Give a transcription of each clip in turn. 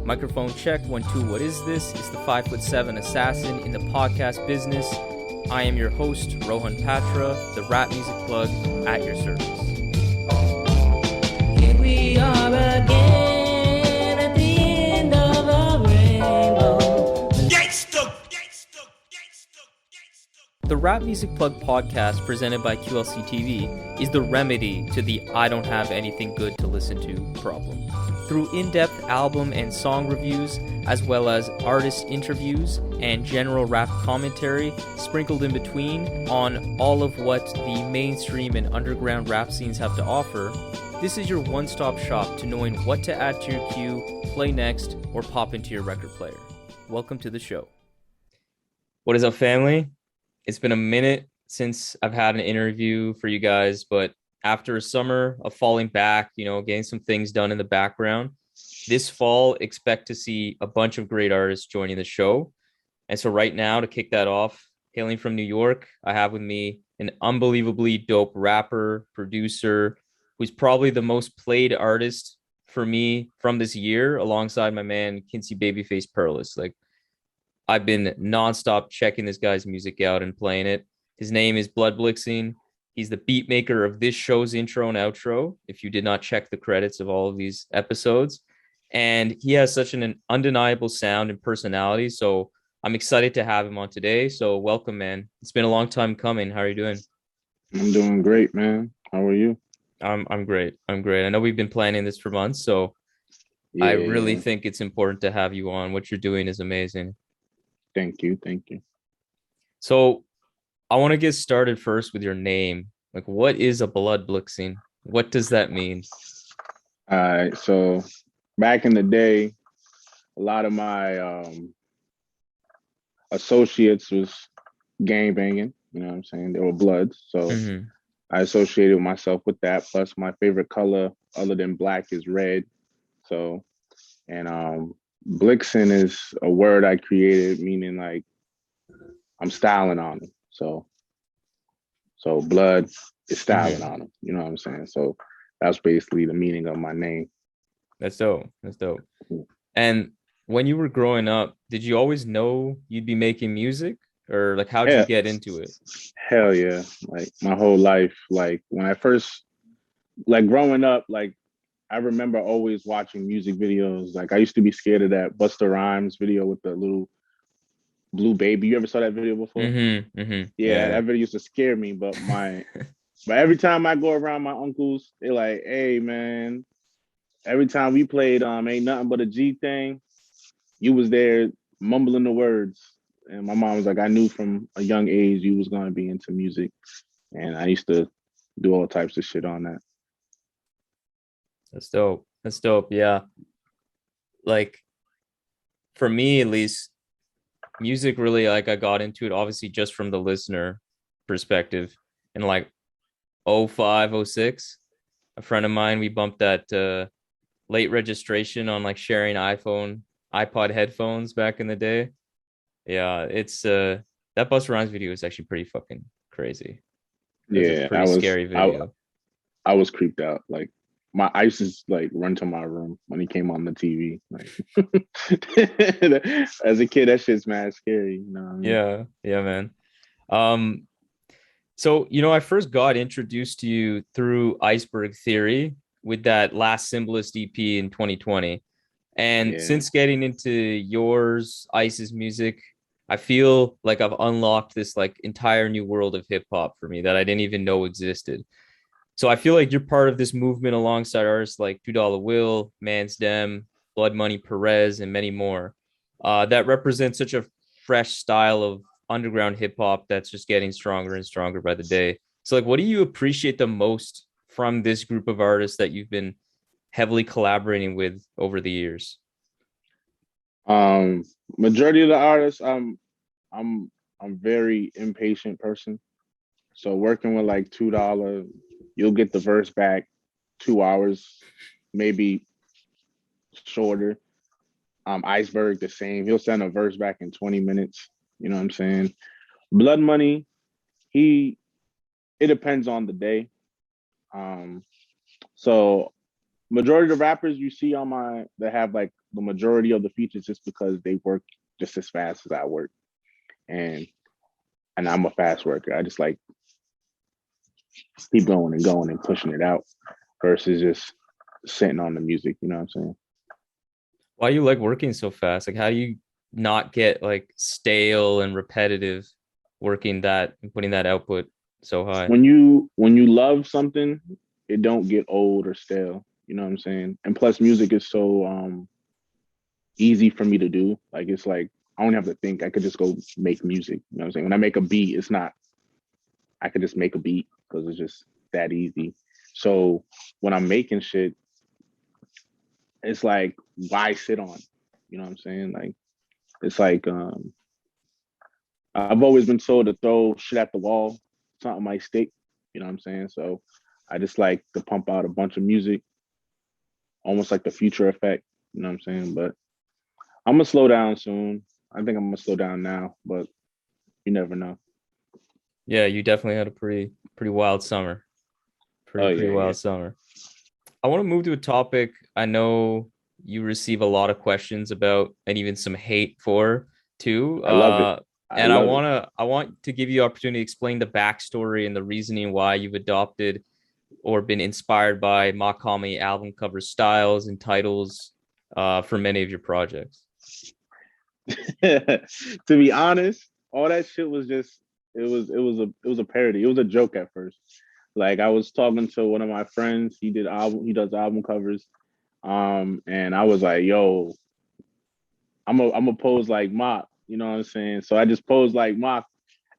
Microphone check, 1, 2, what is this? It's the 5'7" assassin in the podcast business. I am your host, Rohan Patra, the rap music plug at your service. Here we are again at the end of a rainbow. The Rap Music Plug podcast presented by QLC TV is the remedy to the I don't have anything good to listen to problem. Through in-depth album and song reviews, as well as artist interviews and general rap commentary sprinkled in between on all of what the mainstream and underground rap scenes have to offer, this is your one-stop shop to knowing what to add to your queue, play next, or pop into your record player. Welcome to the show. What is up, family? It's been a minute since I've had an interview for you guys, but after a summer of falling back, getting some things done in the background, this fall, expect to see a bunch of great artists joining the show. And so right now, to kick that off, hailing from New York, I have with me an unbelievably dope rapper, producer, who's probably the most played artist for me from this year, alongside my man, Kincee BabyFace Pearlis. Like, I've been nonstop checking this guy's music out and playing it. His name is Bloodblixing. He's the beat maker of this show's intro and outro, if you did not check the credits of all of these episodes. And he has such an undeniable sound and personality. So I'm excited to have him on today. So welcome, man. It's been a long time coming. How are you doing? I'm doing great, man. How are you? I'm great. I know we've been planning this for months. So I really think it's important to have you on. What you're doing is amazing. Thank you. So I want to get started first with your name. Like, what is a Bloodblixing? What does that mean? All right. So back in the day, a lot of my associates was gang banging. You know what I'm saying? They were Bloods. So I associated myself with that. Plus, my favorite color other than black is red. So, and Blixing is a word I created, meaning like I'm styling on them. So blood is styling on them. You know what I'm saying? So that's basically the meaning of my name. That's dope. And when you were growing up, did you always know you'd be making music, or like how'd you get into it? Hell yeah. Like my whole life. Like when I first, like growing up, like I remember always watching music videos. Like I used to be scared of that Busta Rhymes video with the little blue baby. You ever saw that video before? Yeah, that video used to scare me. But but every time I go around my uncles, they're like, "Hey, man." Every time we played Ain't Nothing But a G Thing, you was there mumbling the words. And my mom was like, I knew from a young age you was gonna be into music. And I used to do all types of shit on that. That's dope. Yeah. Like for me, at least, music really, like I got into it obviously just from the listener perspective. In like 05, 06, a friend of mine, we bumped that late registration on like sharing iPod headphones back in the day. Yeah, it's that Busta Rhymes video is actually pretty fucking crazy. Yeah, pretty scary video. I was creeped out. Like I used to like run to my room when he came on the TV. Like as a kid, that shit's mad scary. You know what I mean? Yeah, man. So I first got introduced to you through Iceberg Theory with that Last Symbolist EP in 2020. And since getting into yours, Ice's music, I feel like I've unlocked this like entire new world of hip hop for me that I didn't even know existed. So I feel like you're part of this movement alongside artists like Dolla Will, Mans Dem, Blood Money Perez, and many more that represent such a fresh style of underground hip hop that's just getting stronger and stronger by the day. So like, what do you appreciate the most from this group of artists that you've been heavily collaborating with over the years? Majority of the artists, I'm very impatient person. So working with like $2, you'll get the verse back 2 hours, maybe shorter. Iceberg the same. He'll send a verse back in 20 minutes. You know what I'm saying? Blood Money, it depends on the day. So majority of the rappers you see on my that have like the majority of the features just because they work just as fast as I work, and I'm a fast worker. I just like keep going and pushing it out versus just sitting on the music. You know what I'm saying? Why you like working so fast? Like, how do you not get like stale and repetitive working that and putting that output so high? When you love something, it don't get old or stale. You know what I'm saying? And plus, music is so easy for me to do. Like it's like I don't have to think. I could just go make music. You know what I'm saying? When I make a beat, it's not. I could just make a beat because it's just that easy. So when I'm making shit, it's like why sit on? You know what I'm saying? Like it's like I've always been told to throw shit at the wall, something might stick. You know what I'm saying? So I just like to pump out a bunch of music, almost like the future effect. You know what I'm saying? But I'm gonna slow down soon. I think I'm gonna slow down now, but you never know. Yeah, you definitely had a pretty wild summer. Oh Pretty yeah, yeah. wild summer. I want to move to a topic I know you receive a lot of questions about and even some hate for too. I love it. I And love it. I want to give you the opportunity to explain the backstory and the reasoning why you've adopted or been inspired by Mach-Hommy album cover styles and titles for many of your projects. To be honest, all that shit was just it was a parody. It was a joke at first. Like I was talking to one of my friends. He does album covers. And I was like, yo, I'm a pose like Mach, you know what I'm saying? So I just posed like Mach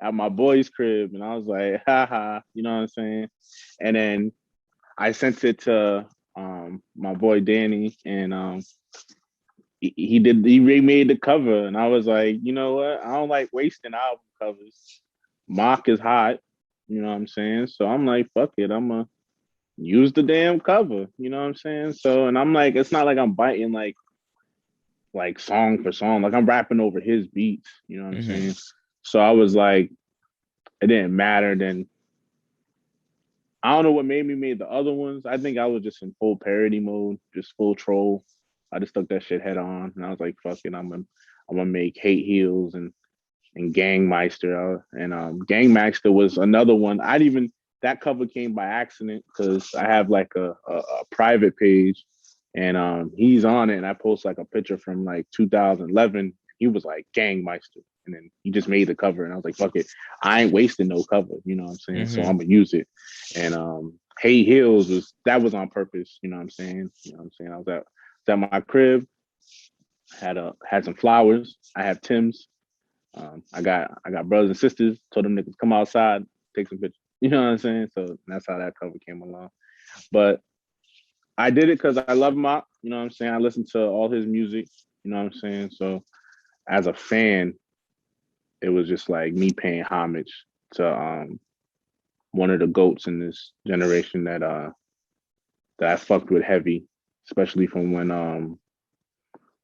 at my boy's crib, and I was like, haha, you know what I'm saying? And then I sent it to my boy Danny, and he remade the cover, and I was like, you know what? I don't like wasting album covers. Mach is hot, you know what I'm saying? So I'm like, fuck it, I'm gonna use the damn cover, you know what I'm saying? So, and I'm like, it's not like I'm biting like song for song, like I'm rapping over his beats, you know what I'm Mm-hmm. saying? So I was like, it didn't matter. Then I don't know what made me made the other ones. I think I was just in full parody mode, just full troll. I just took that shit head on, and I was like, "Fuck it, I'm gonna make Hate Heels and Gangmeister." And Gangmaster was another one. I'd even that cover came by accident because I have like a private page, and he's on it, and I post like a picture from like 2011. He was like Gangmeister, and then he just made the cover, and I was like, "Fuck it, I ain't wasting no cover," you know what I'm saying? So Mm-hmm. I'm gonna use it. And Hey Hills was on purpose, you know what I'm saying? You know what I'm saying? I was at my crib, had some flowers. I have Tim's. I got brothers and sisters. Told them niggas come outside, take some pictures. You know what I'm saying? So that's how that cover came along. But I did it because I love Mach. You know what I'm saying? I listen to all his music. You know what I'm saying? So as a fan, it was just like me paying homage to one of the goats in this generation that I fucked with heavy, especially from when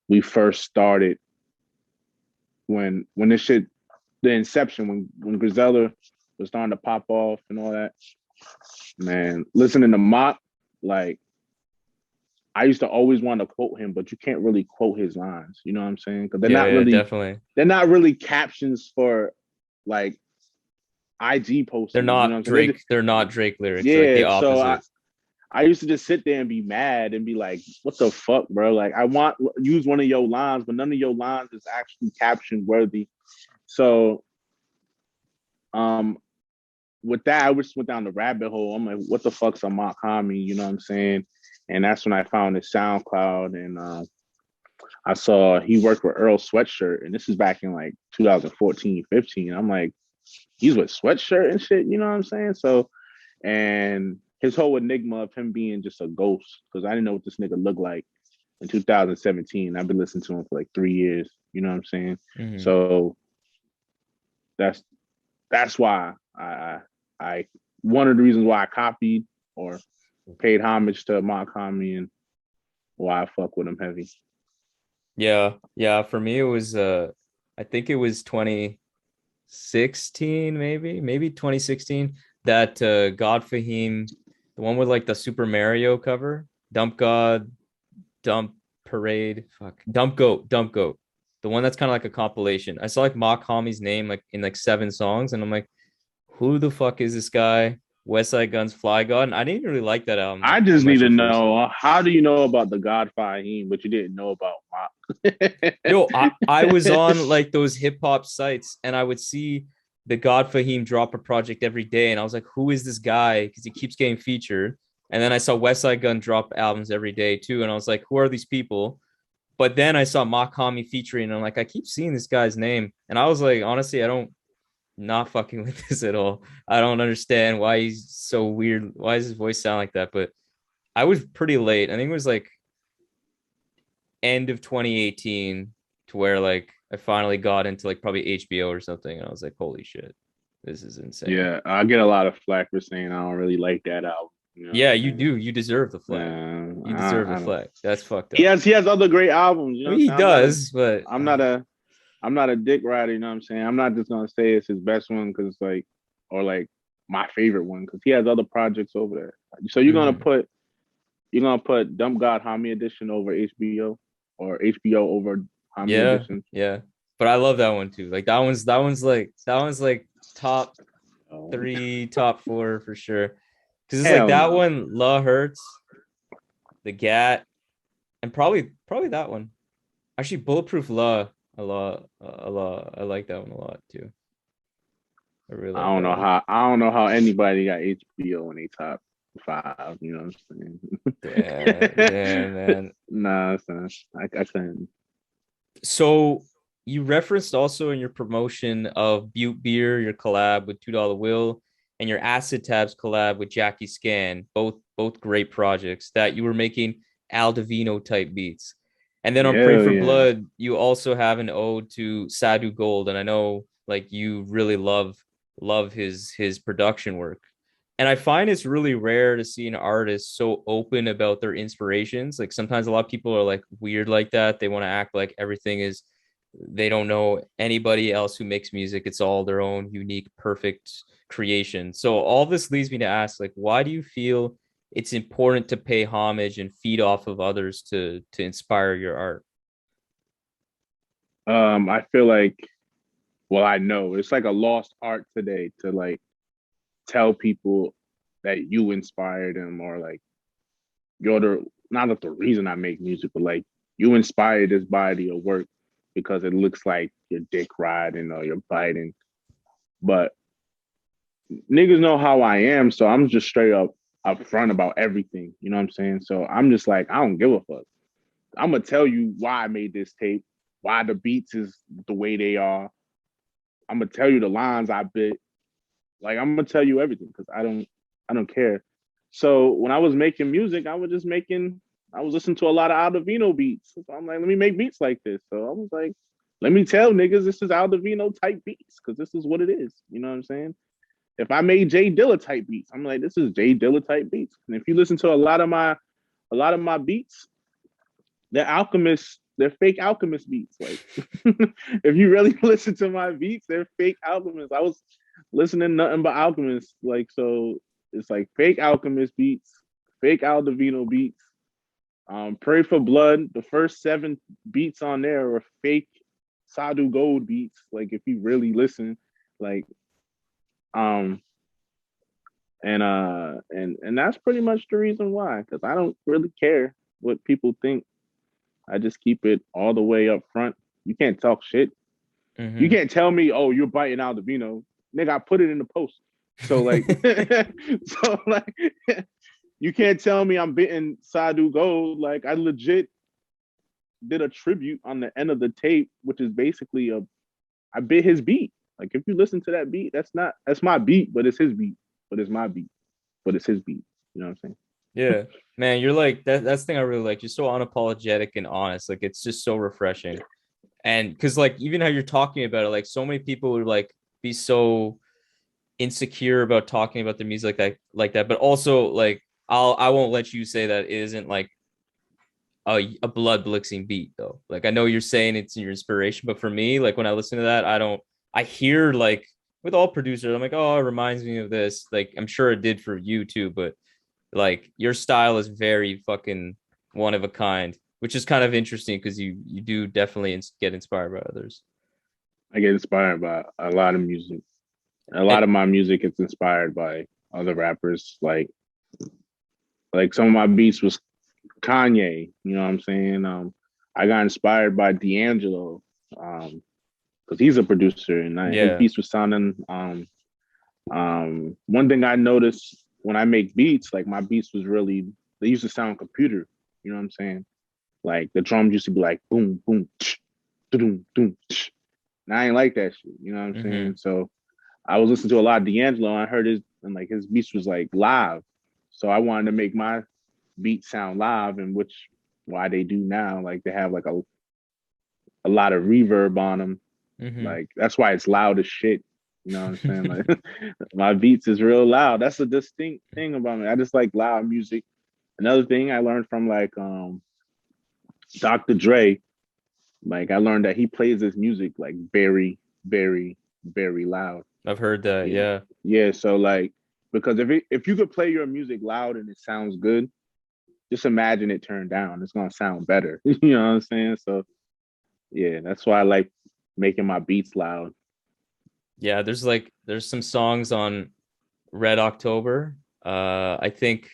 we first started. When this shit, the inception, when Griselda was starting to pop off and all that, man, listening to Mach, like I used to always want to quote him, but you can't really quote his lines. You know what I'm saying? Because Yeah, yeah, definitely. they're not really captions for IG They're postings. You know what not I'm saying? Drake. They're not Drake lyrics. They're like the Yeah. So opposite. I used to just sit there and be mad and be like, "What the fuck, bro? Like I want use one of your lines, but none of your lines is actually caption worthy." So um with that, I just went down the rabbit hole. I'm like, what the fuck's a Mach-Hommy? You know what I'm saying? And that's when I found his SoundCloud, and I saw he worked with Earl Sweatshirt, and this is back in like 2014, 15. I'm like, he's with Sweatshirt and shit, you know what I'm saying? So, and his whole enigma of him being just a ghost, because I didn't know what this nigga looked like in 2017. I've been listening to him for like 3 years, you know what I'm saying? Mm-hmm. So that's that's why I one of the reasons why I copied or paid homage to Mach-Hommy and why I fuck with him heavy. Yeah, yeah. For me, it was I think it was 2016, maybe 2016. That God Fahim, the one with like the Super Mario cover. Dump God, Dump Parade, Dump Goat, Dump Goat. The one that's kind of like a compilation. I saw like Mach-Hommy's name like in like 7 songs, and I'm like, who the fuck is this guy? West Side Gun's Fly God. And I didn't really like that album I that just need much to at first. know, how do you know about the God Fahim, but you didn't know about Mach? Yo, I was on like those hip hop sites and I would see the God Fahim drop a project every day. And I was like, who is this guy? Because he keeps getting featured. And then I saw West Side Gun drop albums every day too. And I was like, who are these people? But then I saw Mach-Hommy featuring, and I'm like, I keep seeing this guy's name. And I was like, honestly, I don't not fucking with this at all. I don't understand why he's so weird. Why does his voice sound like that? But I was pretty late. I think it was like end of 2018 to where like I finally got into like probably HBO or something. And I was like, holy shit, this is insane. Yeah, I get a lot of flack for saying I don't really like that album. You know Yeah, you do. You deserve the flag. Yeah, You deserve the I don't. flag. That's fucked up. He has other great albums. You I know, mean, he what I'm saying? does, but I'm not a dick rider. You know what I'm saying? I'm not just gonna say it's his best one because like, or like my favorite one because he has other projects over there. So you're gonna put Dumb God Homie Edition over HBO or HBO over Homie Edition. Yeah. But I love that one too. Like that one's like top 3, top 4 for sure. Because it's like that no. one, La Hurts, the Gat, and probably that one. Actually, Bulletproof La, a lot. I like that one a lot too. I really like I don't know how anybody got HBO in a top 5. You know what I'm saying? Damn, man. Nah, I couldn't. So you referenced also in your promotion of Butte Beer, your collab with $2 Will, and your Acid Tabs collab with Jackie Scan, both great projects that you were making Al Divino type beats. And then on Pray for Blood, you also have an ode to Sadhu Gold, and I know like you really love his production work. And I find it's really rare to see an artist so open about their inspirations. Like sometimes a lot of people are like weird like that. They want to act like everything is, they don't know anybody else who makes music. It's all their own unique, perfect creation. So all this leads me to ask, like, why do you feel it's important to pay homage and feed off of others to inspire your art? I feel like, well, I know it's like a lost art today to like tell people that you inspired them or like you're the not that the reason I make music, but like you inspired this body of work because it looks like you're dick riding or you're biting. But niggas know how I am, so I'm just straight up upfront about everything. You know what I'm saying? So I'm just like, I don't give a fuck. I'm gonna tell you why I made this tape, why the beats is the way they are. I'm gonna tell you the lines I bit. Like I'm gonna tell you everything because I don't care. So when I was making music, I was listening to a lot of Aldovino beats. So I'm like, let me make beats like this. So I was like, let me tell niggas this is Aldovino type beats because this is what it is. You know what I'm saying? If I made Jay Dilla type beats, I'm like, this is Jay Dilla type beats. And if you listen to a lot of my beats, they're fake Alchemist beats. Like if you really listen to my beats, they're fake Alchemist. I was listening nothing but Alchemist. Like, so it's like fake Alchemist beats, fake Aldovino beats. Pray for Blood. The first 7 beats on there are fake Sadhu Gold beats. Like if you really listen, like, and that's pretty much the reason why. Because I don't really care what people think. I just keep it all the way up front. You can't talk shit. Mm-hmm. You can't tell me, oh, you're biting Aldovino. Nigga, I put it in the post. So like, you can't tell me I'm biting Sadhu Gold. Like I legit did a tribute on the end of the tape, which is basically I bit his beat. Like if you listen to that beat, that's my beat, but it's his beat. But it's my beat. But it's his beat. You know what I'm saying? Yeah, man, you're like that's the thing I really like. You're so unapologetic and honest. Like it's just so refreshing. And because like even how you're talking about it, like so many people would like be so insecure about talking about their music like that. But also like I won't let you say that it isn't like a Bloodblixing beat though. Like I know you're saying it's your inspiration, but for me, like when I listen to that, I hear like with all producers, I'm like, oh, it reminds me of this. Like I'm sure it did for you too, but Like your style is very fucking one of a kind, which is kind of interesting because you do definitely get inspired by others. I get inspired by a lot of music. A And lot of my music is inspired by other rappers. Like some of my beats was Kanye. You know what I'm saying? I got inspired by D'Angelo, because he's a producer, and his yeah, beats was sounding. One thing I noticed when I make beats, like my beats was really, they used to sound computer. You know what I'm saying? Like the drums used to be like boom boom, tsh, doom doom. And I ain't like that shit. You know what I'm mm-hmm. saying? So I was listening to a lot of D'Angelo, and I heard his, and like his beats was like live. So I wanted to make my beats sound live, and which why they do now. Like they have like a lot of reverb on them. Mm-hmm. Like that's why it's loud as shit. You know what I'm saying? Like my beats is real loud. That's a distinct thing about me. I just like loud music. Another thing I learned from like Dr. Dre, like I learned that he plays his music like very, very, very loud. I've heard that. Yeah. Yeah. Yeah. So like because if you could play your music loud and it sounds good, just imagine it turned down. It's gonna sound better. You know what I'm saying? So yeah, that's why I like making my beats loud. Yeah, there's some songs on Red October. I think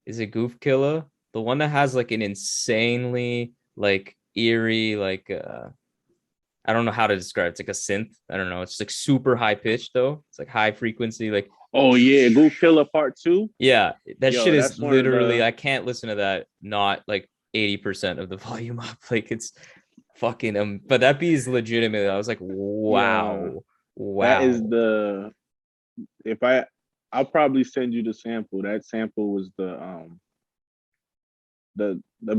is it Goof Killer? The one that has like an insanely like eerie like I don't know how to describe it. It's like a synth. I don't know. It's like super high pitched though. It's like high frequency like Oh yeah, Goof Killer Part Two. yeah, that shit Yo, is that's one of literally the I can't listen to that not like 80% of the volume up. Like it's fucking but that beat is legitimate. I was like, yo. wow. That is Wow. the if I I'll probably send you the sample. That sample was the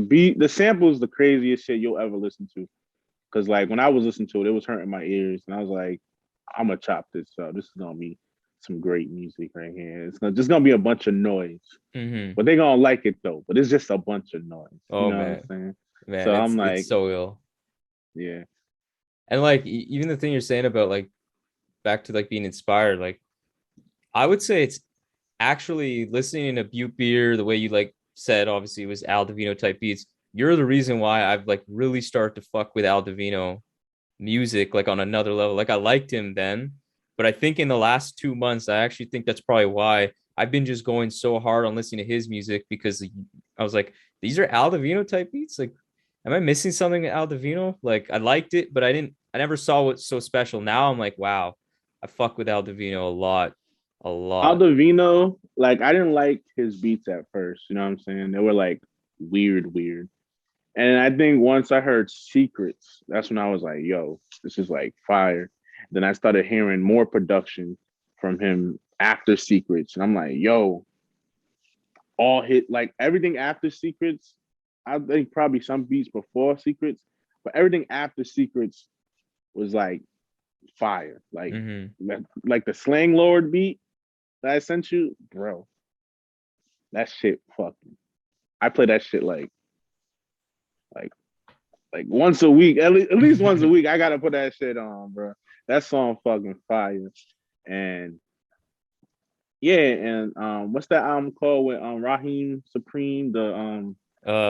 beat. The sample is the craziest shit you'll ever listen to. Cause like when I was listening to it, it was hurting my ears, and I was like, I'm gonna chop this up. This is gonna be some great music right here. It's not just gonna be a bunch of noise, Mm-hmm. but they're gonna like it though. But it's just a bunch of noise. You Oh know what I'm man. saying? So Man, I'm it's like, so ill. yeah, And like even the thing you're saying about like back to like being inspired, like I would say it's actually listening to Butte Beer the way you like said, obviously it was Al Divino type beats. You're the reason why I've like really started to fuck with Al Divino music like on another level. Like I liked him then, but I think in the last 2 months, I actually think that's probably why I've been just going so hard on listening to his music because I was like, these are Al Divino type beats. Like, am I missing something at Al Divino? Like I liked it, but I never saw what's so special. Now I'm like, wow, I fuck with Al Divino a lot, a lot. Aldovino. Like I didn't like his beats at first. You know what I'm saying? They were like weird. And I think once I heard Secrets, that's when I was like, yo, this is like fire. Then I started hearing more production from him after Secrets. And I'm like, yo, all hit like everything after Secrets. I think probably some beats before Secrets, but everything after Secrets was like fire. Mm-hmm. Like the Slang Lord beat that I sent you, bro. That shit fucking. I play that shit like like once a week, at least once a week. I gotta put that shit on, bro. That song fucking fire. And yeah, and what's that album called with Raheem Supreme? The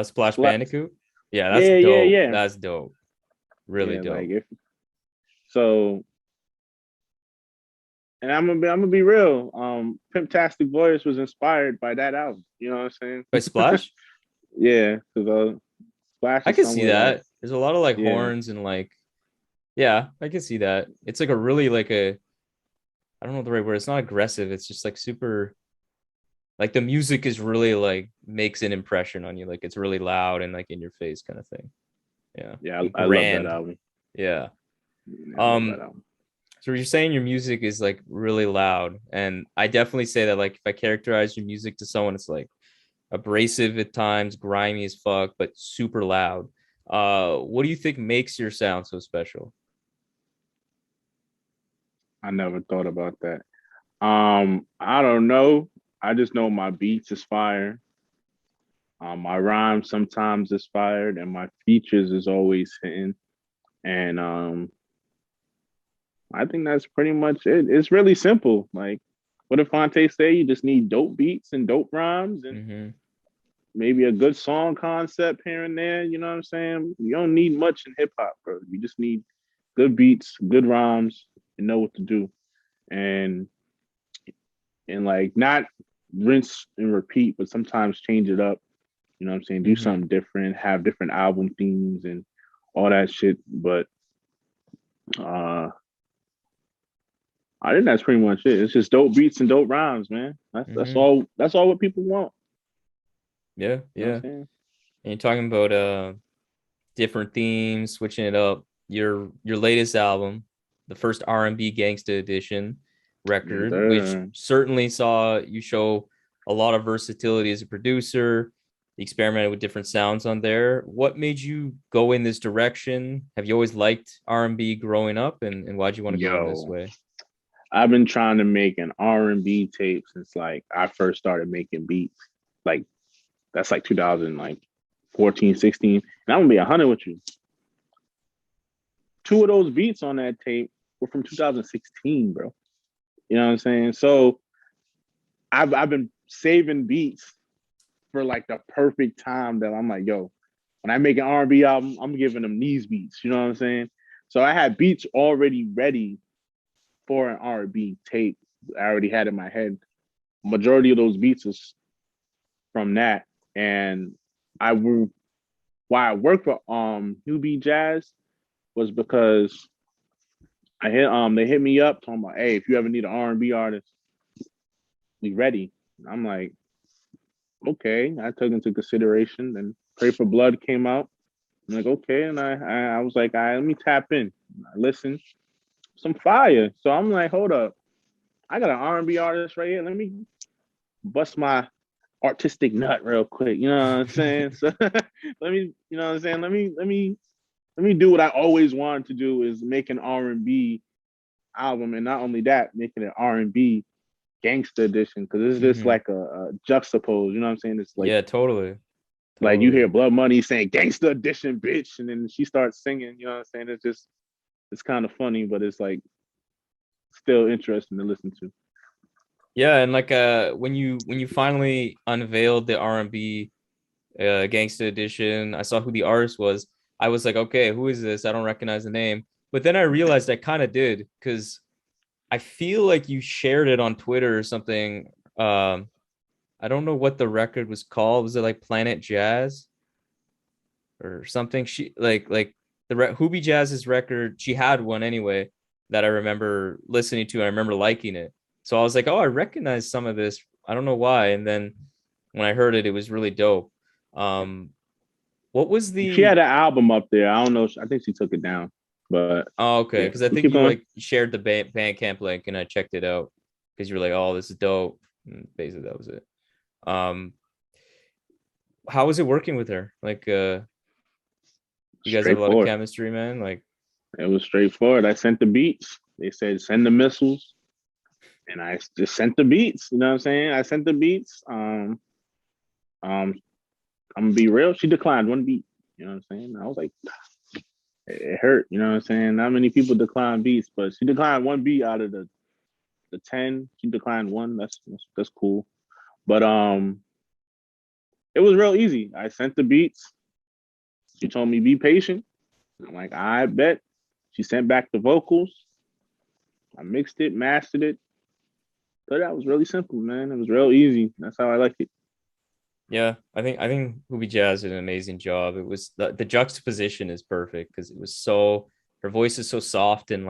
Splash Splat. Bandicoot. Yeah, that's Yeah, yeah, dope. yeah, That's dope. Really yeah. Like dope. if so, and I'm gonna be real. Pimptastic Voice was inspired by that album. You know what I'm By saying? Splash? Yeah, because Splash I is could see somewhere like that. There's a lot of like yeah, horns and like, yeah, I can see that. It's like a really like a, I don't know the right word. It's not aggressive. It's just like super, like the music is really like makes an impression on you. Like it's really loud and like in your face kind of thing. Yeah. yeah. And I love that grand. album. Yeah. Yeah, I love that Um, album. so you're saying your music is like really loud. And I definitely say that like if I characterize your music to someone, it's like abrasive at times, grimy as fuck, but super loud. What do you think makes your sound so special? I never thought about that. I don't know. I just know my beats is fire. My rhymes sometimes is fired, and my features is always hitting. And I think that's pretty much it. It's really simple. Like what did Fonte say? You just need dope beats and dope rhymes and Mm-hmm. maybe a good song concept here and there. You know what I'm saying? You don't need much in hip hop, bro. You just need good beats, good rhymes, and know what to do. And like not rinse and repeat, but sometimes change it up. You know what I'm saying? Do Mm-hmm. something different, have different album themes and all that shit. But I think that's pretty much it. It's just dope beats and dope rhymes, man. That's Mm-hmm. all. That's all what people want. Yeah, You know what yeah. I'm saying? And you're talking about different themes, switching it up. Your latest album, the first R&B Gangsta Edition record, which Yeah. certainly saw you show a lot of versatility as a producer. You experimented with different sounds on there. What made you go in this direction? Have you always liked R&B growing up, and why'd you want to go in this Yo, way? I've been trying to make an R&B tape since like I first started making beats. Like that's like 2000, like 14, 16. And I'm gonna be 100 with you. Two of those beats on that tape were from 2016, bro. You know what I'm saying? So I've been saving beats for like the perfect time that I'm like, yo, when I make an R&B album, I'm giving them these beats. You know what I'm saying? So I had beats already ready for an R&B tape. I already had in my head. Majority of those beats is from that, and I will. Why I worked with WHOBEJAZZZ was because I hit they hit me up talking about, hey, if you ever need an R&B artist, we ready. And I'm like, okay. I took into consideration. Then Pray for Blood came out. I'm like, okay, and I was like, all right, let me tap in. I listened, some fire. So I'm like, hold up, I got an R&B artist right here. Let me bust my artistic nut real quick. You know what I'm saying? So let me, you know what I'm saying? Let me do what I always wanted to do is make an R&B album, and not only that, making an R&B gangster edition because it's just Mm-hmm. like a juxtapose. You know what I'm saying? It's Yeah, totally, like you totally. hear Blood Money saying "gangster edition, bitch," and then she starts singing. You know what I'm saying? It's kind of funny, but it's like still interesting to listen to. Yeah, and like when you finally unveiled the R&B Gangsta Edition, I saw who the artist was. I was like, okay, who is this? I don't recognize the name. But then I realized I kind of did because I feel like you shared it on Twitter or something. I don't know what the record was called. Was it like Planet Jazz or something? She like the WHOBEJAZZ's record. She had one anyway that I remember listening to. And I remember liking it. So I was like, oh, I recognize some of this. I don't know why. And then when I heard it, it was really dope. Um, what was She had the an album up there. I don't know. I think she took it down, but Oh, okay, yeah, because I we think keep you going. like shared the Bandcamp link and I checked it out because you were like, "Oh, this is dope." And basically, that was it. Um, how was it working with her? Like, you guys have a lot of Straightforward. chemistry, man. Like, It was straightforward. I sent the beats. They said send the missiles, and I just sent the beats. You know what I'm saying? I sent the beats. I'm gonna be real. She declined one beat. You know what I'm saying? I was like, it hurt. You know what I'm saying? Not many people decline beats, but she declined one beat out of the 10. She declined one. That's cool. But it was real easy. I sent the beats. She told me be patient. I'm like, I bet. She sent back the vocals. I mixed it, mastered it. But that was really simple, man. It was real easy. That's how I like it. yeah, I think Ruby Jazz did an amazing job. It was the juxtaposition is perfect because it was so her voice is so soft and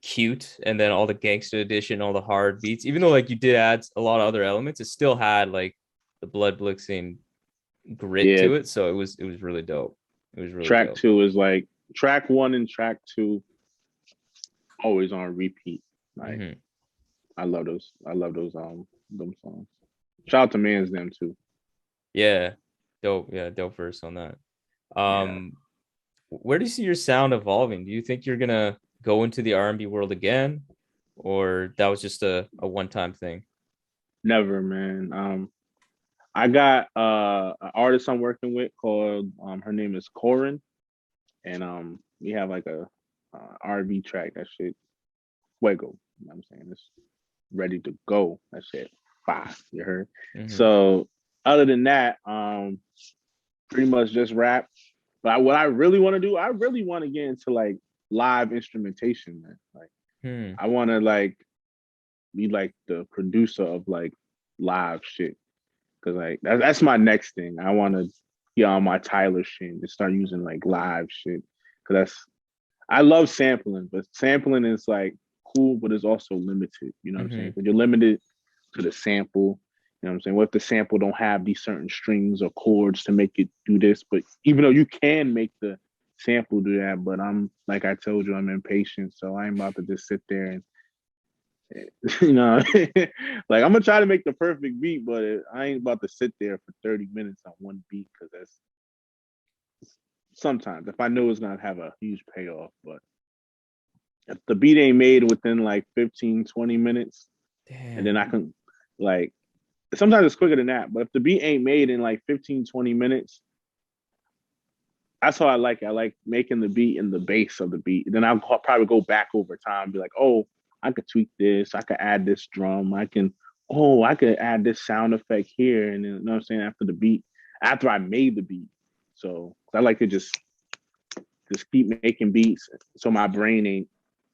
cute, and then all the gangster edition, all the hard beats. Even though like you did add a lot of other elements, it still had like the blood blixing grit Yeah, to it. So it was really dope. It was really track dope. two is like track one and track two always on repeat. Like Hmm. I love those. I love those them songs. Shout out to Man's them too. Yeah, dope. Yeah, dope verse on that. Yeah. Um, where do you see your sound evolving? Do you think you're gonna go into the R&B world again, or that was just a one time thing? Never, man. I got an artist I'm working with called her name is Corin, and we have like a R&B track that shit fuego. You know what I'm saying? ready to go. That shit fire. You heard? Mhm. So other than that, pretty much just rap. But what I really want to do, I really want to get into like live instrumentation, man. Like I want to like be like the producer of like live shit. Cause like that's my next thing. I want to get on my Tyler shit and start using like live shit. Cause I love sampling, but sampling is like cool, but it's also limited. You know what I'm saying? But you're limited to the sample. You know what I'm saying? What if the sample don't have these certain strings or chords to make it do this? But even though you can make the sample do that, but I'm like I told you, I'm impatient, so I ain't about to just sit there and you know, like I'm gonna try to make the perfect beat, but I ain't about to sit there for 30 minutes on one beat because that's sometimes if I know it's gonna have a huge payoff. But if the beat ain't made within like 15, 20 minutes, and then I can like sometimes it's quicker than that, but if the beat ain't made in like 15, 20 minutes, that's how I like it. I like making the beat in the base of the beat. Then I'll probably go back over time and be like, oh, I could tweak this. I could add this drum. I could add this sound effect here. And then, you know what I'm saying? After the beat, after I made the beat. So I like to just keep making beats. So my brain ain't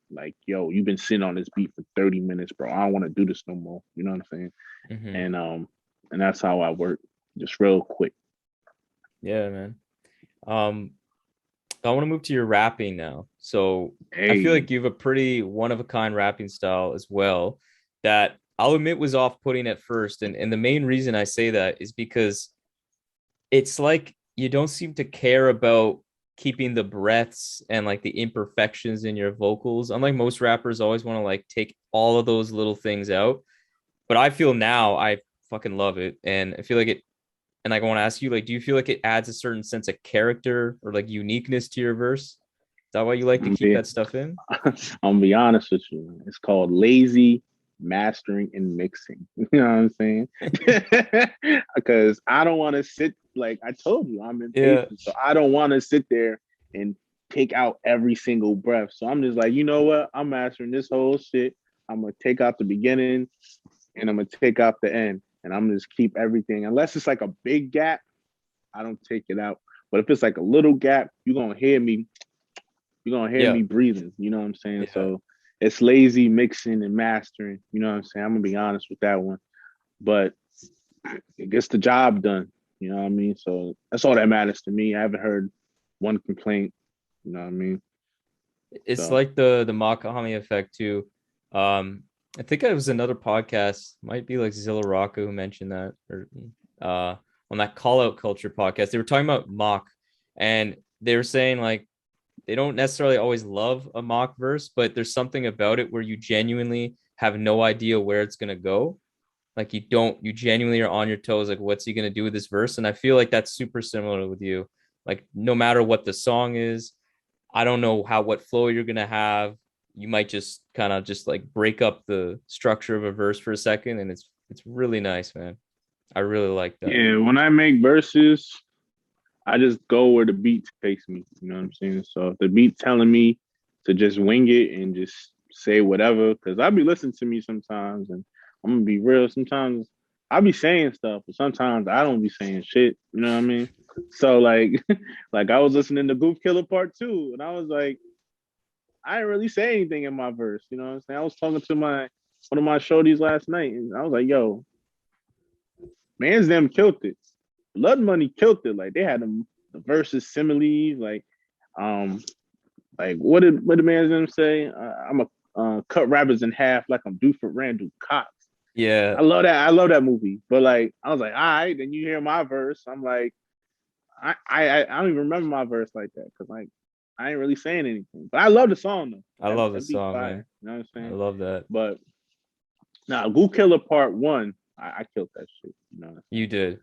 like, yo, you've been sitting on this beat for 30 minutes, bro. I don't want to do this no more. You know what I'm saying? And that's how I work, just real quick. Yeah, man. I want to move to your rapping now. So I feel like you have a pretty one-of-a-kind rapping style as well that I'll admit was off-putting at first. And the main reason I say that is because it's like you don't seem to care about keeping the breaths and like the imperfections in your vocals. Unlike most rappers always want to like take all of those little things out. But I feel now I fucking love it. And I feel like it, and like I want to ask you, like, do you feel like it adds a certain sense of character or like uniqueness to your verse? Is that why you like to keep that stuff in? I'm gonna be honest with you. It's called lazy mastering and mixing. You know what I'm saying? Because I don't want to sit like I told you, I'm impatient. So I don't want to sit there and take out every single breath. So I'm just like, you know what? I'm mastering this whole shit. I'm gonna take out the beginning and I'm gonna take out the end. And I'm just keep everything. Unless it's like a big gap, I don't take it out. But if it's like a little gap, you're gonna hear me. You're gonna hear me breathing. You know what I'm saying? Yeah. So it's lazy mixing and mastering. You know what I'm saying? I'm gonna be honest with that one. But it gets the job done. You know what I mean? So that's all that matters to me. I haven't heard one complaint. You know what I mean? It's like the Mach-Hommy effect too. I think it was another podcast, might be like Zilla Rocca who mentioned that, or on that Call Out Culture podcast. They were talking about Mach, and they were saying like they don't necessarily always love a Mach verse, but there's something about it where you genuinely have no idea where it's gonna go. Like you genuinely are on your toes, like what's he gonna do with this verse? And I feel like that's super similar with you. Like no matter what the song is, I don't know what flow you're gonna have. You might just kind of just like break up the structure of a verse for a second, and it's really nice, man. I really like that. Yeah, when I make verses, I just go where the beat takes me. You know what I'm saying? So if the beat telling me to just wing it and just say whatever, because I'll be listening to me sometimes, and I'm gonna be real. Sometimes I'll be saying stuff, but sometimes I don't be saying shit. You know what I mean? So like, like I was listening to Goof Killer Part 2, and I was like, I didn't really say anything in my verse. You know what I'm saying? I was talking to one of my shorties last night, and I was like, yo, man's them killed it. Blood Money killed it. Like they had the verses similes, like what did the man's them say? I'm a cut rappers in half like I'm Duford Randall Cox. Yeah. I love that. I love that movie. But like I was like, all right, then you hear my verse. I'm like, I don't even remember my verse like that because like I ain't really saying anything. But I love the song though. I love the song, man. You know what I'm saying? I love that. But now, Goo Killer Part 1, I killed that shit. You know, you did.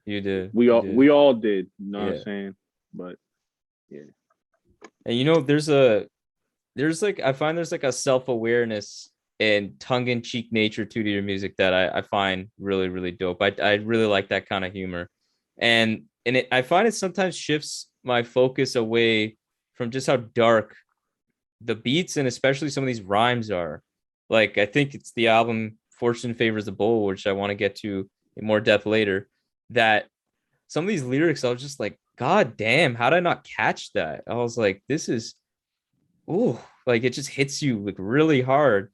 We all did. You know what I'm saying? But yeah. And you know, there's like I find there's like a self-awareness and tongue-in-cheek nature to your music that I find really, really dope. I really like that kind of humor, and I find it sometimes shifts my focus away from just how dark the beats and especially some of these rhymes are. Like I think it's the album Fortune Favors the Bold, which I want to get to in more depth later, that some of these lyrics, I was just like, God damn, how did I not catch that? I was like, this is, ooh, like it just hits you like really hard.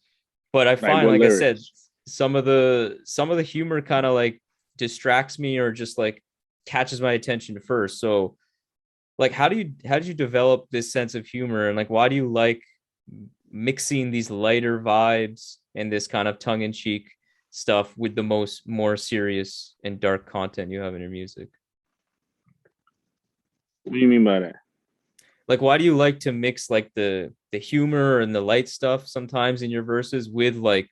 But I Like find, what like I said, lyrics? some of the humor kind of like distracts me or just like catches my attention first. So like how did you develop this sense of humor, and like why do you like mixing these lighter vibes and this kind of tongue-in-cheek stuff with the more serious and dark content you have in your music? What do you mean by that? Like why do you like to mix like the humor and the light stuff sometimes in your verses with like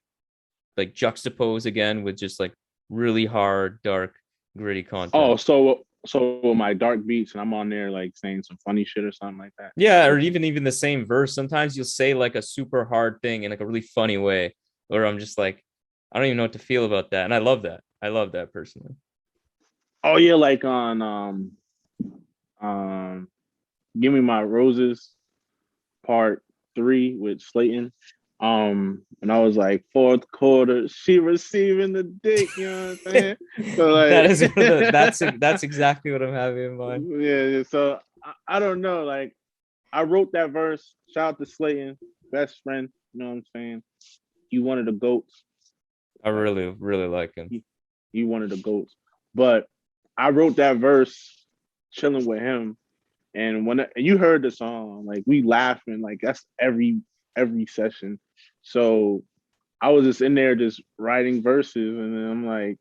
juxtapose again with just like really hard, dark, gritty content? Oh, so my dark beats and I'm on there like saying some funny shit or something like that. Yeah, or even the same verse. Sometimes you'll say like a super hard thing in like a really funny way, or I'm just like, I don't even know what to feel about that. And I love that. I love that personally. Oh yeah, like on um Give Me My Roses part 3 with Slayton. And I was like, fourth quarter, she receiving the dick, you know what I'm saying? So That like is one of the that's exactly what I'm having in mind. yeah, so I don't know. Like I wrote that verse. Shout out to Slayton, best friend, you know what I'm saying? You one of the goats. I Like really, really like him. he one of the goats. But I wrote that verse chilling with him. And when you heard the song, like we laughing, like that's every session. So I was just in there just writing verses, and then I'm like,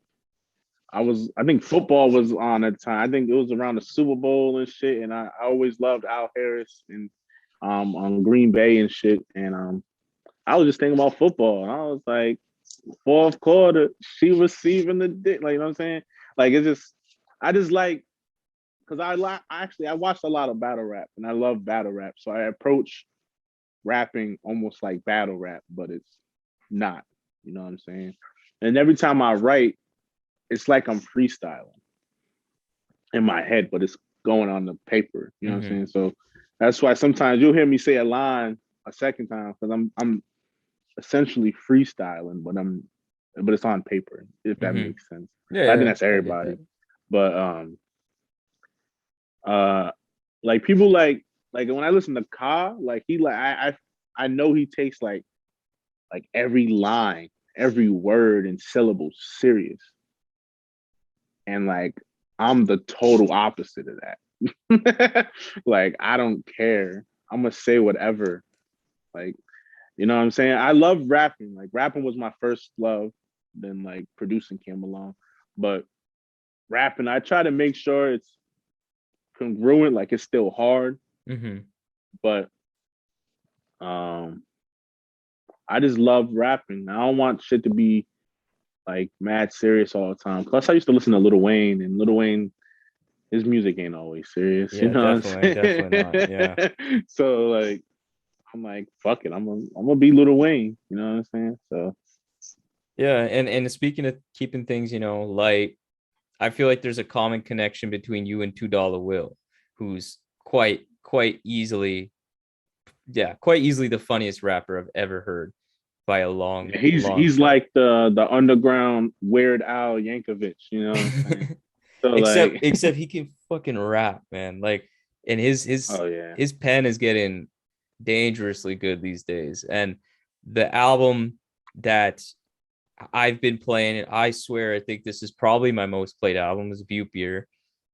I think football was on at the time. I think it was around the Super Bowl and shit. And I always loved Al Harris and on Green Bay and shit. And I was just thinking about football. And I was like, fourth quarter, she receiving the dick. Like, you know what I'm saying? Like it's just I just like because I watched a lot of battle rap and I love battle rap. So I approach rapping almost like battle rap, but it's not. You know what I'm saying? And every time I write, it's like I'm freestyling in my head, but it's going on the paper. You know what I'm saying? So that's why sometimes you'll hear me say a line a second time because I'm essentially freestyling, but it's on paper, if that makes sense. Yeah, I think yeah, that's I get everybody. that. But uh like people like when I listen to Ka, like he like I know he takes like every line, every word and syllable serious. And like I'm the total opposite of that. Like I don't care. I'm gonna say whatever. Like, you know what I'm saying? I love rapping. Like rapping was my first love, then like producing came along. But rapping, I try to make sure it's congruent, like it's still hard, but I just love rapping. I don't want shit to be like mad serious all the time. Plus, I used to listen to Lil Wayne, and Lil Wayne, his music ain't always serious. You Yeah, know what definitely, I'm definitely not. Yeah. saying? So like, I'm like, fuck it, I'm gonna be Lil Wayne. You know what I'm saying? So Yeah, and speaking of keeping things, light, I feel like there's a common connection between you and $2 Will, who's quite easily, yeah, quite easily the funniest rapper I've ever heard by a long, long he's shot. like the underground Weird Al Yankovic. You know what I'm saying? So like, Except he can fucking rap, man. Like, and oh yeah, his pen is getting dangerously good these days. And the album that I've been playing, and I swear I think this is probably my most played album, is Bupier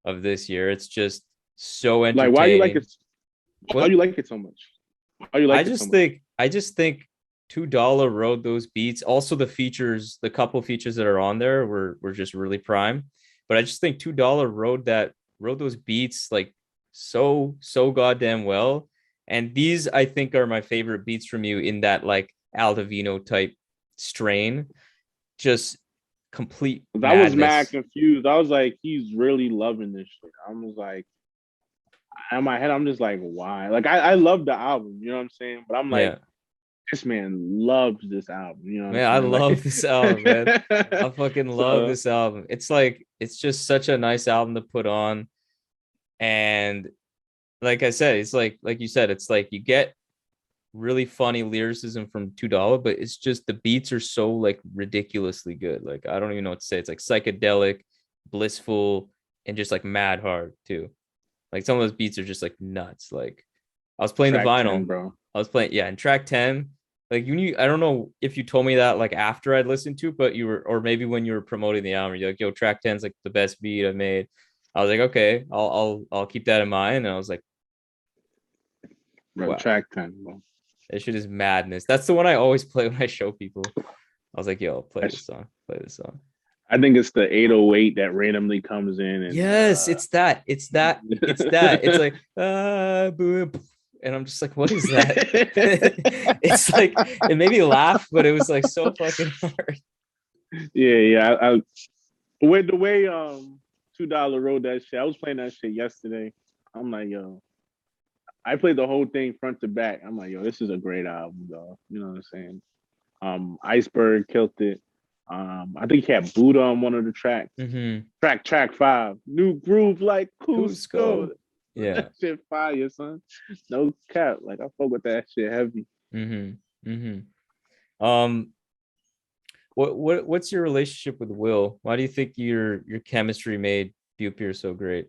of this year. It's just so like why you like entertaining. it? Why What? you like it so much? Why you like it so much? I just think $2 wrote those beats. Also, the features, the couple features that are on there were just really prime. But I just think $2 wrote those beats like so goddamn well. And these I think are my favorite beats from you in that like Aldovino type strain. Just complete I was mad madness. confused. I was like, he's really loving this shit. I was like, in my head, I'm just like, why? Like, I love the album, you know what I'm saying? But I'm like, Yeah. this man loves this album, you know what Man, I I'm love this album, man. saying? I fucking love So, this album. It's like it's just such a nice album to put on. And like I said, it's like you said, it's like you get really funny lyricism from Dolla, but it's just the beats are so like ridiculously good. Like I don't even know what to say. It's like psychedelic, blissful, and just like mad hard too. Like some of those beats are just like nuts. Like I was playing the Track 10, vinyl. bro. I was playing, yeah, in track 10. Like you knew, I don't know if you told me that like after I'd listened to it, but you were, or maybe when you were promoting the album, you're like, yo, track 10's like the best beat I've made. I was like, okay, I'll keep that in mind. And I was like, Bro, wow, track 10, bro. that shit is madness. That's the one I always play when I show people. I was like, yo, play this song, play this song. I think it's the 808 that randomly comes in and Yes, it's that. It's that. It's that. It's like boop. And I'm just like, what is that? It's like it made me laugh, but it was like so fucking hard. Yeah. With the way $2 wrote that shit, I was playing that shit yesterday. I'm like, yo, I played the whole thing front to back. I'm like, yo, this is a great album, though. You know what I'm saying? Iceberg killed it. I think he had Buddha on one of the tracks. Track 5. New groove like Cusco. Yeah. That shit fire, son. No cap. Like I fuck with that shit heavy. What's your relationship with Will? Why do you think your chemistry made BUTTE so great?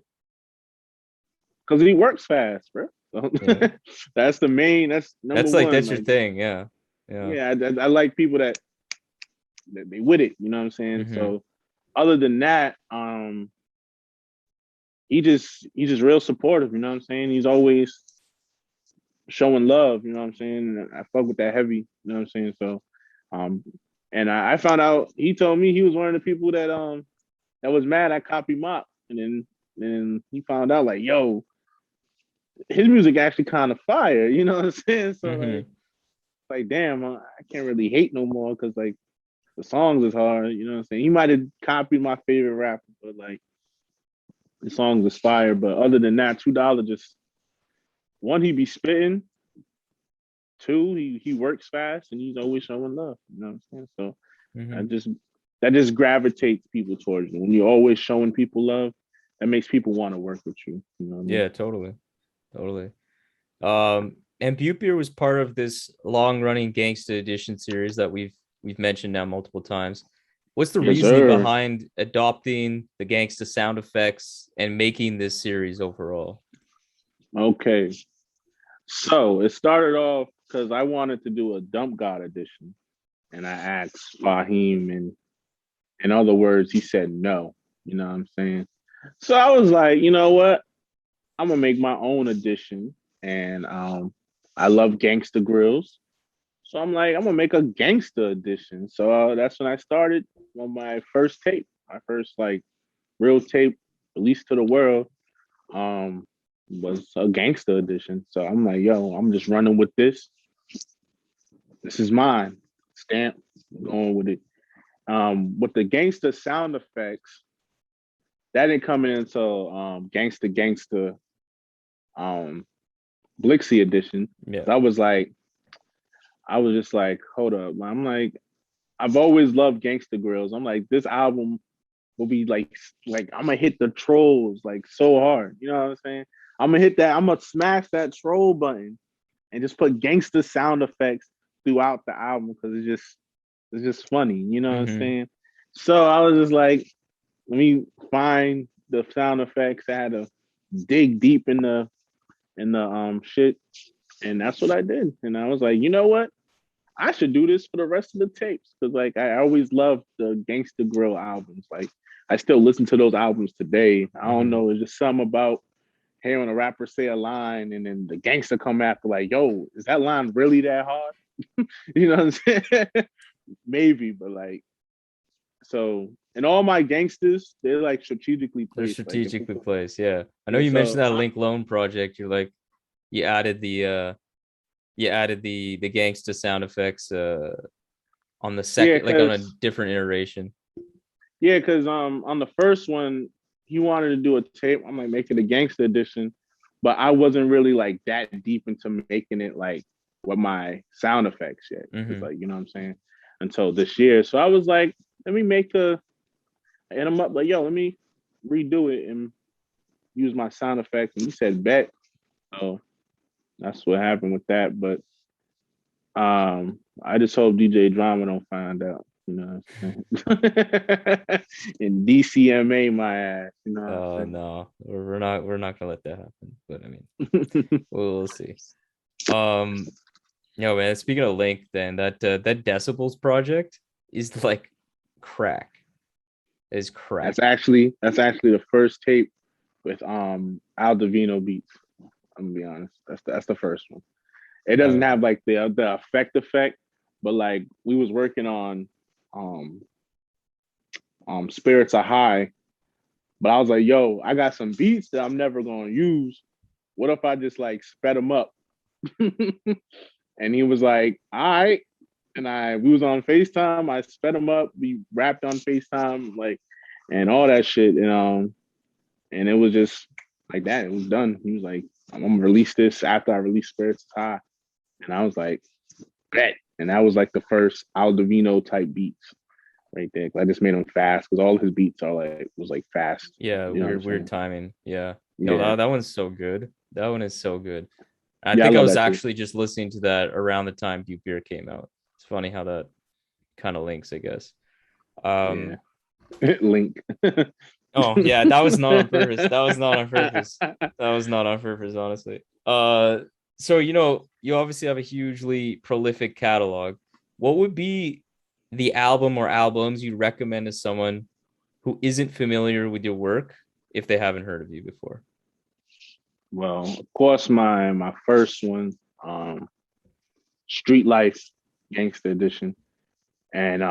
Because he works fast, bro. Yeah. That's the main. That's number that's like one. That's like, your thing, yeah. I like people that they with it. You know what I'm saying? So, other than that, he's just real supportive. You know what I'm saying? He's always showing love. You know what I'm saying? I fuck with that heavy. You know what I'm saying? So, and I found out he told me he was one of the people that was mad I copied Mach, and then he found out like, yo, his music actually kind of fire. You know what I'm saying? So like damn, I can't really hate no more because like the songs is hard. You know what I'm saying? He might have copied my favorite rapper, but like the songs is fire. But other than that, $2 just one, he be spitting. Two, he works fast and he's always showing love. You know what I'm saying? So that just gravitates people towards you. When you're always showing people love, that makes people want to work with you. You know what I mean? Yeah, totally. And BUTTE was part of this long-running Gangsta Edition series that we've mentioned now multiple times. What's the reasoning behind adopting the gangsta sound effects and making this series overall? Okay, so it started off because I wanted to do a Dump God edition, and I asked Fahim, and in other words, he said no. You know what I'm saying? So I was like, you know what? I'm gonna make my own edition, and I love gangsta grills. So I'm like, I'm gonna make a gangsta edition. So that's when I started on my first tape, my first like real tape released to the world, was a gangsta edition. So I'm like, yo, I'm just running with this. This is mine. Stamp, going with it. With the gangsta sound effects, that didn't come in until Gangsta Blixie edition. Yeah. I was just like, hold up. I'm like, I've always loved gangsta grills. I'm like, this album will be like I'm gonna hit the trolls like so hard. You know what I'm saying? I'm gonna hit that. I'm gonna smash that troll button and just put gangsta sound effects throughout the album because it's just funny. You know what I'm saying? So I was just like, let me find the sound effects. I had to dig deep in the shit, and that's what I did. And I was like, you know what? I should do this for the rest of the tapes because like I always loved the Gangsta Grill albums. Like I still listen to those albums today. I don't know, it's just something about hearing a rapper say a line and then the gangster come after like, yo, is that line really that hard? You know what I'm saying? Maybe, but like, so and all my gangsters, they're like strategically placed. They're strategically placed, yeah. I know you mentioned that Link Loan project. You're like, you added the gangsta sound effects on the second, like on a different iteration. Yeah, because on the first one, he wanted to do a tape. I'm like, make it a gangsta edition, but I wasn't really like that deep into making it like with my sound effects yet. It's like, you know what I'm saying? Until this year. So I was like, let me make and I'm up like, yo, let me redo it and use my sound effects. And he said bet. So that's what happened with that. But I just hope DJ Drama don't find out. You know what I'm saying? And DCMA my ass. You know Oh what no, we're not gonna let that happen. But I mean, I'm saying? we'll see. Um, no man. Speaking of Link, then that Decibels project is like crack. Is crack. That's actually the first tape with Al Divino beats. I'm gonna be honest. That's the first one. It doesn't Uh, have like the effect, but like we was working on um Spirits Are High, but I was like, yo, I got some beats that I'm never gonna use. What if I just like sped them up? And he was like, all right. And we was on FaceTime. I sped him up. We rapped on FaceTime, like, and all that shit. And it was just like that. It was done. He was like, I'm gonna release this after I release Spirits Is High. And I was like, bet. And that was like the first Al Divino type beats right there. I just made them fast because all his beats are like was like fast. yeah, You know what I'm weird saying? timing. Yeah. No, Yeah. that one's so good. That one is so good. I Yeah, I think I love was that too. actually just listening to that around the time Deep Beer came out. It's funny how that kind of links, I guess. Yeah. Um, Link. oh yeah, that was not on purpose. That was not on purpose. That was not on purpose, honestly. So you obviously have a hugely prolific catalog. What would be the album or albums you'd recommend to someone who isn't familiar with your work if they haven't heard of you before? Well, of course, my first one, Street Life Gangsta Edition. And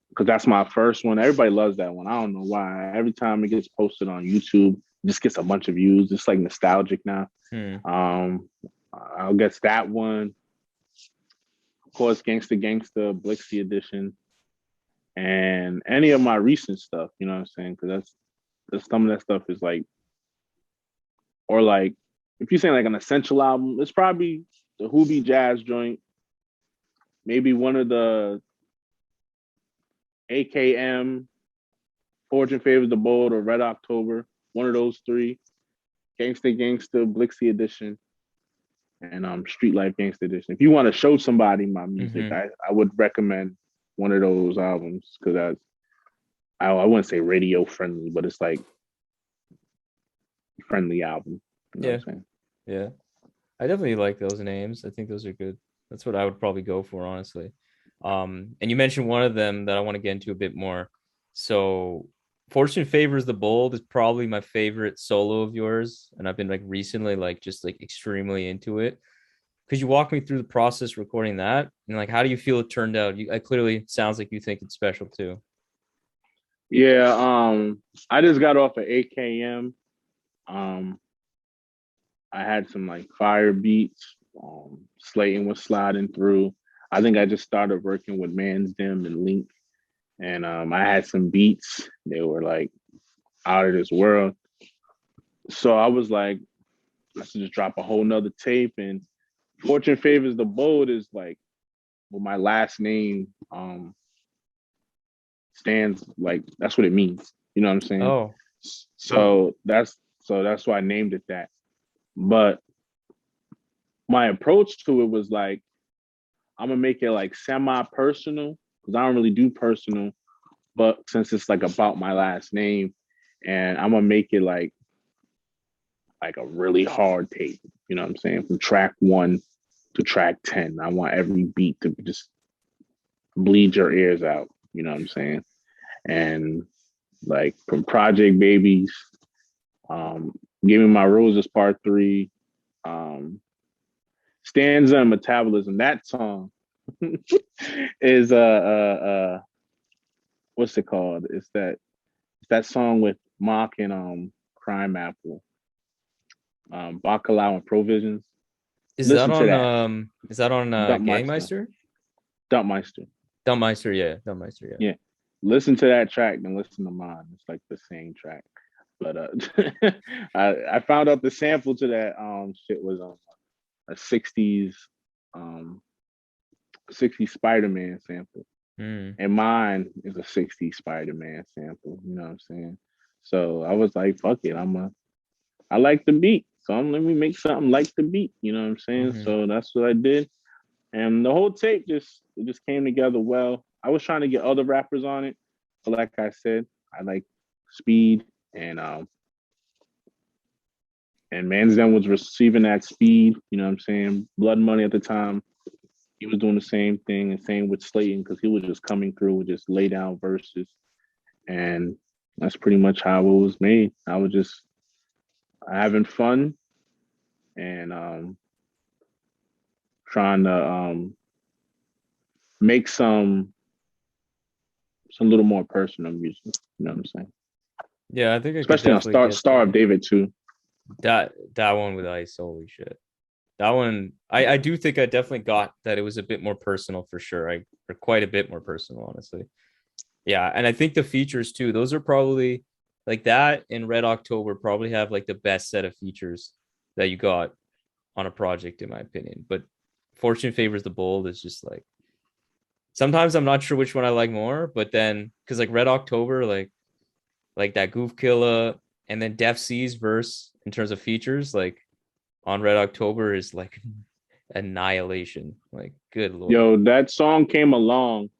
because that's my first one. Everybody loves that one. I don't know why. Every time it gets posted on YouTube, it just gets a bunch of views. It's like nostalgic now. Hmm. Um, I guess that one, of course, Gangsta Blixie Edition, and any of my recent stuff. You know what I'm saying? Because that's some of that stuff is like, or like, if you're saying like an essential album, it's probably the WHOBEJAZZZ joint, maybe one of the AKM, Fortune Favors the Bold, or Red October. One of those three. Gangsta Blixie Edition, and Street Life Gangsta Edition. If you want to show somebody my music, Mm-hmm. I would recommend one of those albums because I wouldn't say radio friendly, but it's like friendly album. You know what Yeah. I'm saying? Yeah. I definitely like those names. I think those are good. That's what I would probably go for, honestly. And you mentioned one of them that I want to get into a bit more. So, Fortune Favors the Bold is probably my favorite solo of yours, and I've been like recently, like just like extremely into it. Could you walk me through the process recording that, and like how do you feel it turned out? I clearly sounds like you think it's special too. Yeah. I just got off of AKM. Um, I had some like fire beats. Slayton was sliding through. I think I just started working with Man's Dim and Link, and I had some beats. They were like out of this world. So I was like, let's just drop a whole nother tape. And Fortune Favors the Bold is like, well, my last name stands like that's what it means. You know what I'm saying? Oh, So that's why I named it that. But my approach to it was like, I'm gonna make it like semi-personal because I don't really do personal, but since it's like about my last name, and I'm gonna make it like a really hard tape. You know what I'm saying? From track 1 to track 10. I want every beat to just bleed your ears out. You know what I'm saying? And like from Project Babies, um, Give Me My Roses Part 3, um, Stanza and Metabolism. That song is what's it called? It's that song with Mach and Crime Apple, Bacalao and Provisions. is that Listen to on that. Dumpmeister. Gangmeister? Dumpmeister. Dumpmeister, yeah, Dumpmeister, yeah. Yeah. Listen to that track, then listen to mine. It's like the same track. But I found out the sample to that shit was on a 60s 60s Spider-Man sample. Hmm. And mine is a 60s Spider-Man sample, you know what I'm saying? So I was like, fuck it, I like the beat. So let me make something like the beat. You know what I'm saying? Mhm. So that's what I did. And the whole tape just came together well. I was trying to get other rappers on it, but like I said, I like speed and Man's Then was receiving that speed. You know what I'm saying? Blood Money at the time, he was doing the same thing, and same with Slayton because he was just coming through with just lay down verses, and that's pretty much how it was made. I was just having fun and trying to make some little more personal music. You know what I'm saying? Yeah, I think I could Especially on definitely get Star of David too. that one with Ice. Holy shit. That one, I do think I definitely got that it was a bit more personal for sure. Or quite a bit more personal, honestly. Yeah, and I think the features too, those are probably like that and Red October probably have like the best set of features that you got on a project, in my opinion. But Fortune Favors the Bold is just like sometimes I'm not sure which one I like more, but then because like Red October, like that Goof Killer and then Def C's verse in terms of features, like on Red October is like annihilation. Like, good lord. Yo, that song came along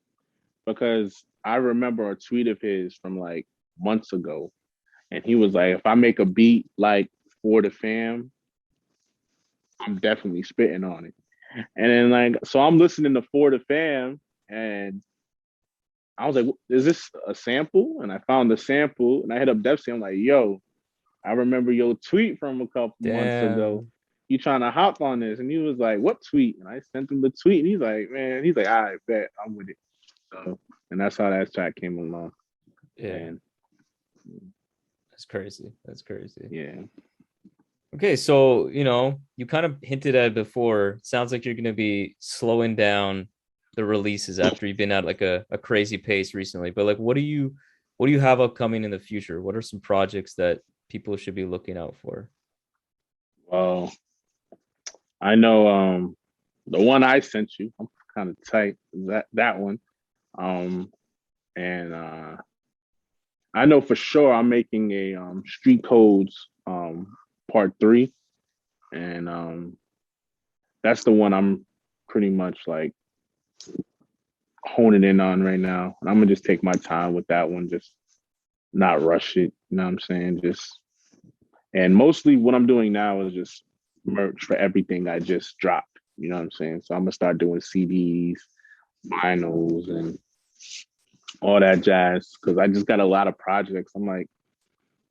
because I remember a tweet of his from like months ago. And he was like, if I make a beat like For the Fam, I'm definitely spitting on it. And then like, so I'm listening to For the Fam and I was like, is this a sample? And I found the sample and I hit up Def C. I'm like, yo, I remember your tweet from a couple months ago. You trying to hop on this? And he was like, what tweet? And I sent him the tweet. And he's like, all right, bet, I'm with it. So, and that's how that track came along. Yeah. And, that's crazy. That's crazy. yeah. Okay, so you kind of hinted at it before. Sounds like you're going to be slowing down the releases after you've been at like a crazy pace recently. But like, what do you have upcoming in the future? What are some projects that people should be looking out for? Well, I know the one I sent you. I'm kind of tight. That one. And I know for sure I'm making a Street Codes part 3. And that's the one I'm pretty much like honing in on right now. And I'm gonna just take my time with that one, just not rush it. You know what I'm saying? And mostly what I'm doing now is just merch for everything I just dropped. You know what I'm saying? So I'm gonna start doing CDs, vinyls, and all that jazz because I just got a lot of projects. I'm like,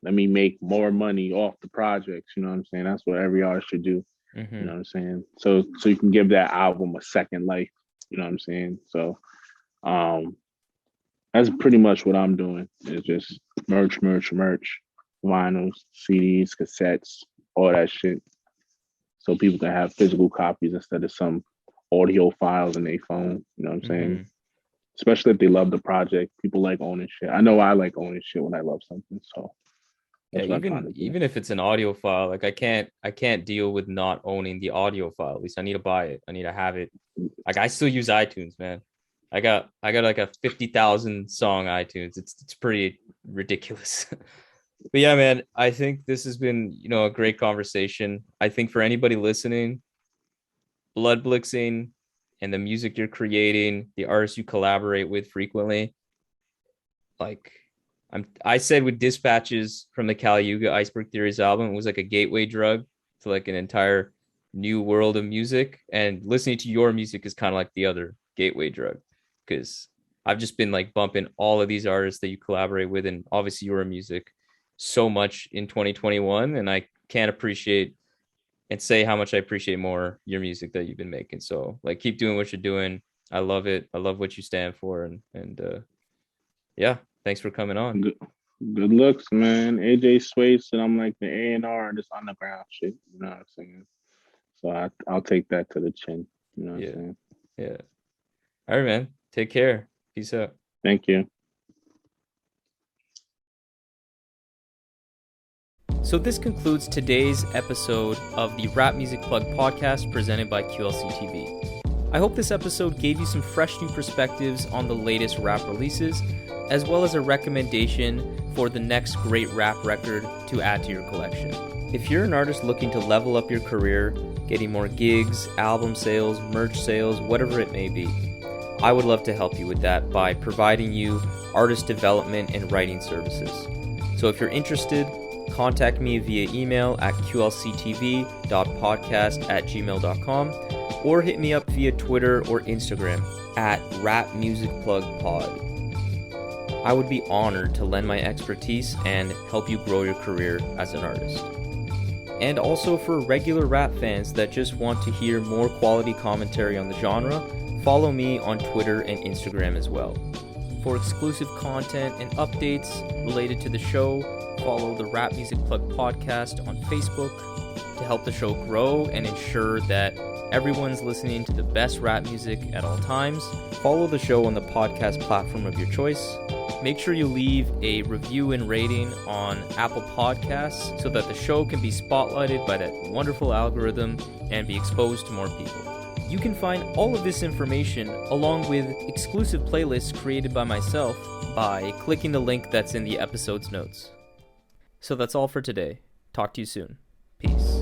let me make more money off the projects. You know what I'm saying? That's what every artist should do. Mm-hmm. You know what I'm saying? So you can give that album a second life. You know what I'm saying? So that's pretty much what I'm doing. It's just merch, vinyls, CDs, cassettes, all that shit. So people can have physical copies instead of some audio files in their phone. You know what I'm saying? Mm-hmm. Especially if they love the project. People like owning shit. I know I like owning shit when I love something. So yeah, even if it's an audio file, like I can't deal with not owning the audio file. At least I need to buy it. I need to have it. Like I still use iTunes, man. I got like a 50,000 song iTunes. It's pretty ridiculous. But yeah, man, I think this has been, a great conversation. I think for anybody listening, Bloodblixing and the music you're creating, the artists you collaborate with frequently, like I said with Dispatches from the Caliuga Iceberg Theories album, it was like a gateway drug to like an entire new world of music. And listening to your music is kind of like the other gateway drug, because I've just been like bumping all of these artists that you collaborate with, and obviously your music so much in 2021. And I can't appreciate and say how much I appreciate more your music that you've been making. So like, keep doing what you're doing. I love it. I love what you stand for. And yeah, thanks for coming on. Good looks, man. AJ Swaits, and I'm like the A&R and this underground shit. You know what I'm saying? So I'll take that to the chin. You know what I'm saying? Yeah. All right, man. Take care. Peace out. Thank you. So this concludes today's episode of the Rap Music Plug podcast presented by QLC TV. I hope this episode gave you some fresh new perspectives on the latest rap releases, as well as a recommendation for the next great rap record to add to your collection. If you're an artist looking to level up your career, getting more gigs, album sales, merch sales, whatever it may be, I would love to help you with that by providing you artist development and writing services. So if you're interested, contact me via email at qlctv.podcast@gmail.com or hit me up via Twitter or Instagram at rapmusicplugpod. I would be honored to lend my expertise and help you grow your career as an artist. And also for regular rap fans that just want to hear more quality commentary on the genre, follow me on Twitter and Instagram as well. For exclusive content and updates related to the show, follow the Rap Music Plug podcast on Facebook to help the show grow and ensure that everyone's listening to the best rap music at all times. Follow the show on the podcast platform of your choice. Make sure you leave a review and rating on Apple Podcasts so that the show can be spotlighted by that wonderful algorithm and be exposed to more people. You can find all of this information along with exclusive playlists created by myself by clicking the link that's in the episode's notes. So that's all for today. Talk to you soon. Peace.